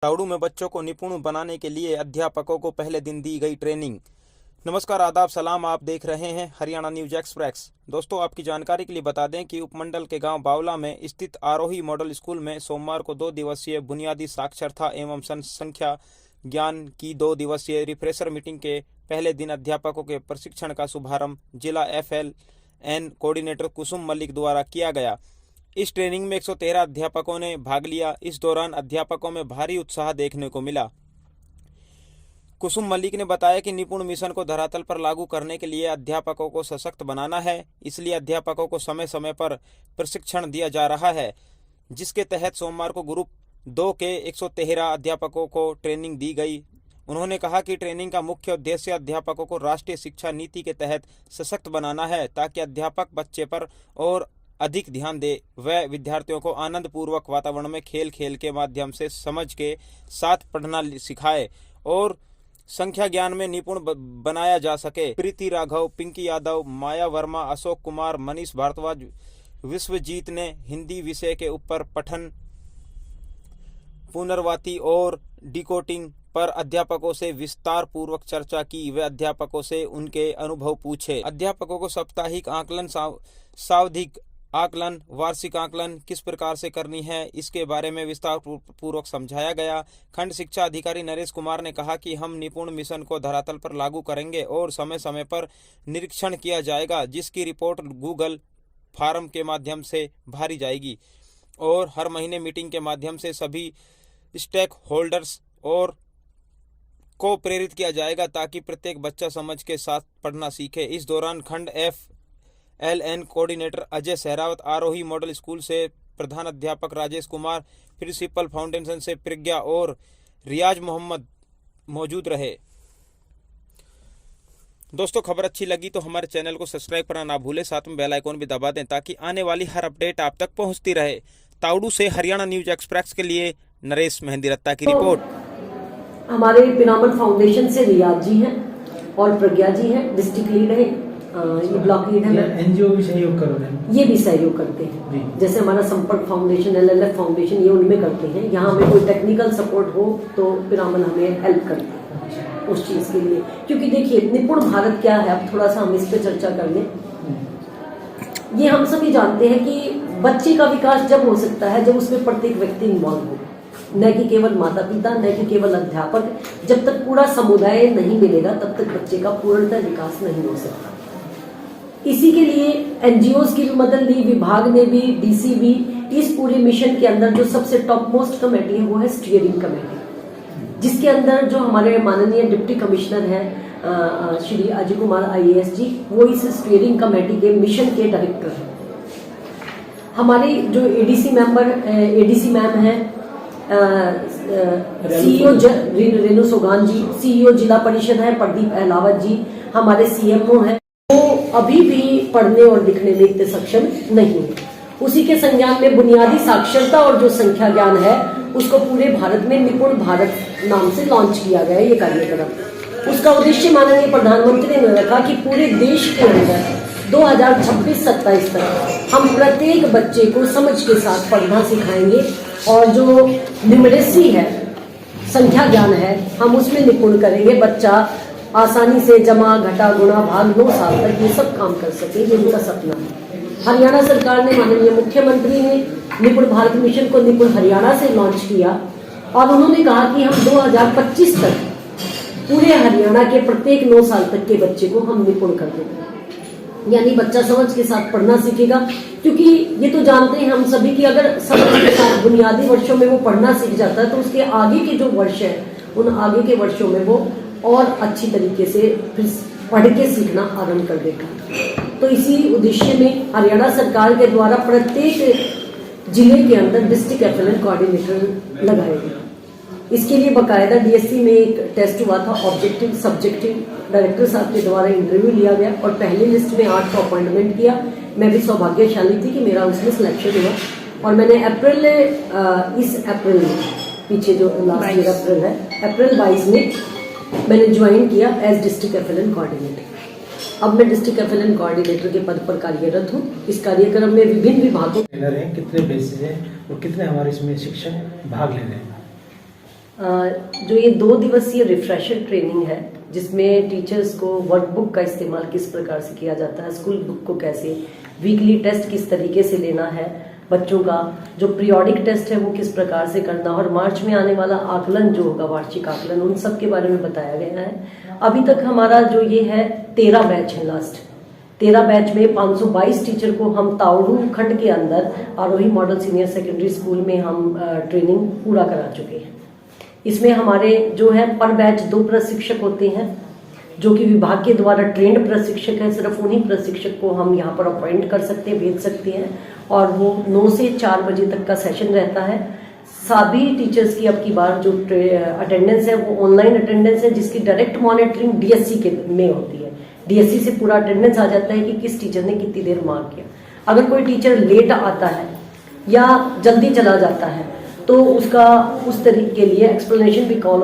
ताउडू में बच्चों को निपुण बनाने के लिए अध्यापकों को पहले दिन दी गई ट्रेनिंग। नमस्कार, आदाब, सलाम। आप देख रहे हैं हरियाणा न्यूज एक्सप्रेस। दोस्तों, आपकी जानकारी के लिए बता दें कि उपमंडल के गांव बावला में स्थित आरोही मॉडल स्कूल में सोमवार को 2 दिवसीय बुनियादी साक्षरता एवं संख्या ज्ञान की 2 दिवसीय रिफ्रेशर मीटिंग के पहले दिन अध्यापकों के प्रशिक्षण का शुभारंभ जिला FLN कोऑर्डिनेटर कुसुम मलिक द्वारा किया गया। इस ट्रेनिंग में 113 अध्यापकों ने भाग लिया। इस दौरान अध्यापकों में भारी उत्साह देखने को मिला। कुसुम मलिक ने बताया कि निपुण मिशन को धरातल पर लागू करने के लिए अध्यापकों को सशक्त बनाना है, इसलिए अध्यापकों को समय समय पर प्रशिक्षण दिया जा रहा है, जिसके तहत सोमवार को ग्रुप 2 के 113 अध्यापकों को ट्रेनिंग दी गई। उन्होंने कहा कि ट्रेनिंग का मुख्य उद्देश्य अध्यापकों को राष्ट्रीय शिक्षा नीति के तहत सशक्त बनाना है, ताकि अध्यापक बच्चे पर और अधिक ध्यान दे व विद्यार्थियों को आनंद पूर्वक वातावरण में खेल खेल के माध्यम से समझ के साथ पढ़ना सिखाए और संख्या ज्ञान में निपुण बनाया जा सके। प्रीति राघव, पिंकी यादव, माया वर्मा, अशोक कुमार, मनीष भारद्वाज, विश्वजीत ने हिंदी विषय के ऊपर पठन, पुनर्वाती और डिकोडिंग पर अध्यापकों से विस्तार पूर्वक चर्चा की व अध्यापकों से उनके अनुभव पूछे। अध्यापकों को साप्ताहिक आकलन, सावधिक आकलन, वार्षिक आकलन किस प्रकार से करनी है, इसके बारे में विस्तार पूर्वक समझाया गया। खंड शिक्षा अधिकारी नरेश कुमार ने कहा कि हम निपुण मिशन को धरातल पर लागू करेंगे और समय समय पर निरीक्षण किया जाएगा, जिसकी रिपोर्ट गूगल फॉर्म के माध्यम से भरी जाएगी और हर महीने मीटिंग के माध्यम से सभी स्टेक होल्डर्स और को प्रेरित किया जाएगा, ताकि प्रत्येक बच्चा समझ के साथ पढ़ना सीखे। इस दौरान खंड FLN कोऑर्डिनेटर अजय सहरावत, आरोही मॉडल स्कूल से प्रधान अध्यापक राजेश कुमार, प्रिंसिपल फाउंडेशन से प्रज्ञा और रियाज मोहम्मद मौजूद रहे। दोस्तों, खबर अच्छी लगी तो हमारे चैनल को सब्सक्राइब करना ना भूलें, साथ में बेल आइकॉन भी दबा दें ताकि आने वाली हर अपडेट आप तक पहुंचती रहे। ताउडू से हरियाणा न्यूज एक्सप्रेस के लिए नरेश मेहंदी रत्ता की रिपोर्ट। हमारे पिरामल फाउंडेशन से रियाज जी हैं और प्रज्ञा जी हैं, डिस्ट्रिक्ट लीड है, ये ब्लॉक लीड है। NGO भी सहयोग कर रहे हैं, ये भी सहयोग करते हैं। जैसे हमारा संपर्क फाउंडेशन, LLF फाउंडेशन, ये उनमें करते हैं। यहाँ हमें कोई टेक्निकल सपोर्ट हो तो पिरामल हमें हेल्प करते हैं उस चीज के लिए। क्योंकि देखिए, निपुण भारत क्या है, अब थोड़ा सा हम इस पे चर्चा कर लें। ये हम सभी जानते हैं कि बच्चे का विकास जब हो सकता है जब उसमें प्रत्येक व्यक्ति इन्वॉल्व हो, न कि केवल माता पिता, न कि केवल अध्यापक। जब तक पूरा समुदाय नहीं मिलेगा तब तक बच्चे का पूर्णतः विकास नहीं हो सकता। इसी के लिए NGOs की भी मदद ली, विभाग ने भी, DC भी। इस पूरे मिशन के अंदर जो सबसे टॉप मोस्ट कमेटी है वो है स्टीयरिंग कमेटी, जिसके अंदर जो हमारे माननीय डिप्टी कमिश्नर हैं श्री अजय कुमार IAS जी, वो इस स्टीयरिंग कमेटी के मिशन के डायरेक्टर हैं। हमारी जो ADC मैम है, CEO रेणु सोगान जी, CEO जिला परिषद है प्रदीप अहलावत जी, हमारे CMO है, वो अभी भी पढ़ने और लिखने में इतने सक्षम नहीं है। उसी के संज्ञान में बुनियादी साक्षरता और जो संख्या ज्ञान है उसको पूरे भारत में निपुण भारत नाम से लॉन्च किया गया है ये कार्यक्रम। उसका उद्देश्य माननीय प्रधानमंत्री ने रखा कि पूरे देश के अंदर 2026-27 तक हम प्रत्येक बच्चे को समझ के साथ पढ़ना सिखाएंगे और जो न्यूमरेसी है, संख्या ज्ञान है, हम उसमें निपुण करेंगे। बच्चा आसानी से जमा, घटा, गुणा, भाग 9 साल तक ये सब काम कर सके, ये उनका सपना है। हरियाणा सरकार ने, माननीय मुख्यमंत्री ने निपुण भारत मिशन को निपुण हरियाणा से लॉन्च किया और उन्होंने कहा कि हम 2025 तक पूरे हरियाणा के प्रत्येक 9 साल तक के बच्चे को हम निपुण कर देंगे, यानी बच्चा समझ के साथ पढ़ना सीखेगा। क्योंकि ये तो जानते हैं हम सभी कि अगर समझ के साथ बुनियादी वर्षों में वो पढ़ना सीख जाता है तो उसके आगे के जो वर्ष है, उन आगे के वर्षों में वो और अच्छी तरीके से फिर पढ़ के सीखना आरंभ कर देगा। तो इसी उद्देश्य में हरियाणा सरकार के द्वारा प्रत्येक जिले के अंदर डिस्ट्रिक्ट FLN कोऑर्डिनेटर लगाए गए। इसके लिए बाकायदा DSC में एक टेस्ट हुआ था, ऑब्जेक्टिव सब्जेक्टिव। डायरेक्टर साहब के द्वारा इंटरव्यू लिया गया और पहली लिस्ट में 8 को अपॉइंटमेंट किया। मैं भी सौभाग्यशाली थी कि मेरा उसमें सिलेक्शन हुआ और मैंने इस अप्रैल में, पीछे जो लास्ट ईयर अप्रैल है, अप्रैल 22 में मैंने ज्वाइन किया एज डिस्ट्रिक्ट FLN कोऑर्डिनेटर। अब मैं डिस्ट्रिक्ट FLN कोऑर्डिनेटर के पद पर कार्यरत हूँ। इस कार्यक्रम में विभिन्न विभागों कितने बेसिस हैं और कितने हमारे इसमें शिक्षक भाग ले रहे हैं? जो ये 2 दिवसीय रिफ्रेशर ट्रेनिंग है, जिसमें टीचर्स को वर्कबुक का इस्तेमाल किस प्रकार से किया जाता है, स्कूल बुक को कैसे, वीकली टेस्ट किस तरीके से लेना है बच्चों का, जो पीरियोडिक टेस्ट है वो किस प्रकार से करना, और मार्च में आने वाला आकलन जो होगा, वार्षिक आकलन, उन सब के बारे में बताया गया है। अभी तक हमारा जो ये है 13 बैच है। लास्ट 13 बैच में 522 टीचर को हम ताउडू खंड के अंदर आरोही मॉडल सीनियर सेकेंडरी स्कूल में हम ट्रेनिंग पूरा करा चुके हैं। इसमें हमारे जो है पर बैच 2 प्रशिक्षक होते हैं, जो कि विभाग के द्वारा ट्रेंड प्रशिक्षक है। सिर्फ उन्हीं प्रशिक्षक को हम यहाँ पर अपॉइंट कर सकते हैं, भेज सकते हैं, और वो 9 से 4 बजे तक का सेशन रहता है। सभी टीचर्स की अब की बार जो अटेंडेंस है वो ऑनलाइन अटेंडेंस है, जिसकी डायरेक्ट मॉनिटरिंग डीएससी के में होती है। डीएससी से पूरा अटेंडेंस आ जाता है कि किस टीचर ने कितनी देर मार्क किया। अगर कोई टीचर लेट आता है या जल्दी चला जाता है तो उसका उस तरीके के लिए एक्सप्लेनेशन भी कॉल